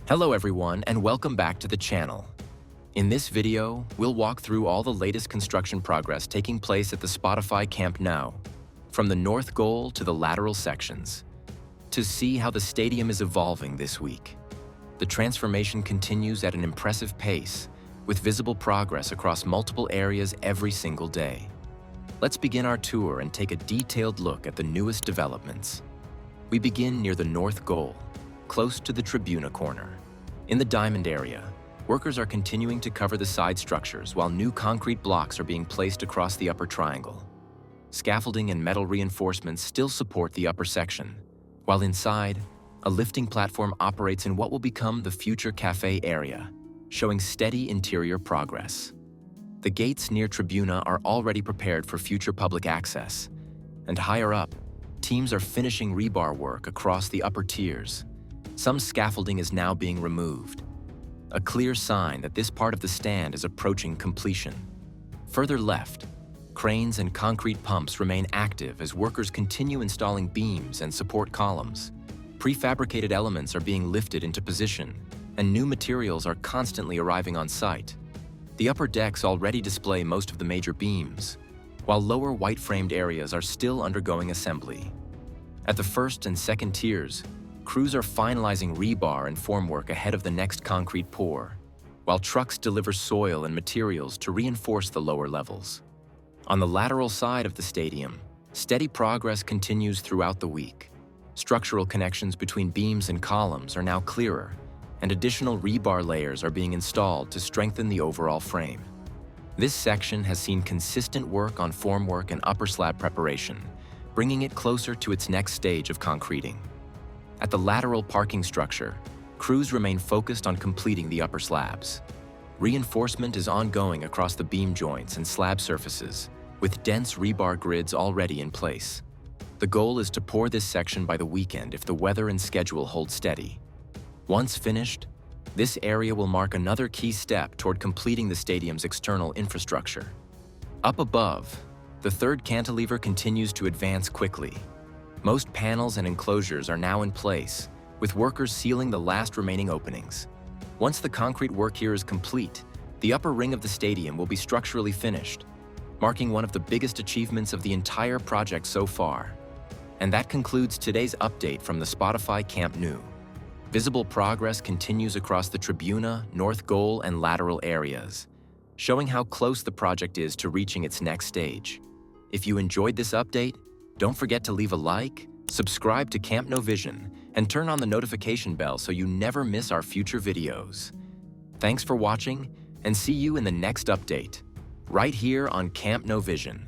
Hello everyone and welcome back to the channel. In this video, we'll walk through all the latest construction progress taking place at the Spotify Camp Nou, from the north goal to the lateral sections, to see how the stadium is evolving this week. The transformation continues at an impressive pace, with visible progress across multiple areas every single day. Let's begin our tour and take a detailed look at the newest developments. We begin near the north goal, close to the tribuna corner. In the diamond area, workers are continuing to cover the side structures while new concrete blocks are being placed across the upper triangle. Scaffolding and metal reinforcements still support the upper section, while inside, a lifting platform operates in what will become the future café area, showing steady interior progress. The gates near tribuna are already prepared for future public access, and higher up, teams are finishing rebar work across the upper tiers. Some scaffolding is now being removed, a clear sign that this part of the stand is approaching completion. Further left, cranes and concrete pumps remain active as workers continue installing beams and support columns. Prefabricated elements are being lifted into position, and new materials are constantly arriving on site. The upper decks already display most of the major beams, while lower white-framed areas are still undergoing assembly. At the first and second tiers, crews are finalizing rebar and formwork ahead of the next concrete pour, while trucks deliver soil and materials to reinforce the lower levels. On the lateral side of the stadium, steady progress continues throughout the week. Structural connections between beams and columns are now clearer, and additional rebar layers are being installed to strengthen the overall frame. This section has seen consistent work on formwork and upper slab preparation, bringing it closer to its next stage of concreting. At the lateral parking structure, crews remain focused on completing the upper slabs. Reinforcement is ongoing across the beam joints and slab surfaces, with dense rebar grids already in place. The goal is to pour this section by the weekend if the weather and schedule hold steady. Once finished, this area will mark another key step toward completing the stadium's external infrastructure. Up above, the third cantilever continues to advance quickly. Most panels and enclosures are now in place, with workers sealing the last remaining openings. Once the concrete work here is complete, the upper ring of the stadium will be structurally finished, marking one of the biggest achievements of the entire project so far. And that concludes today's update from the Spotify Camp Nou. Visible progress continues across the tribuna, north goal, and lateral areas, showing how close the project is to reaching its next stage. If you enjoyed this update, don't forget to leave a like, subscribe to CampNoVision, and turn on the notification bell so you never miss our future videos. Thanks for watching, and see you in the next update, right here on CampNoVision.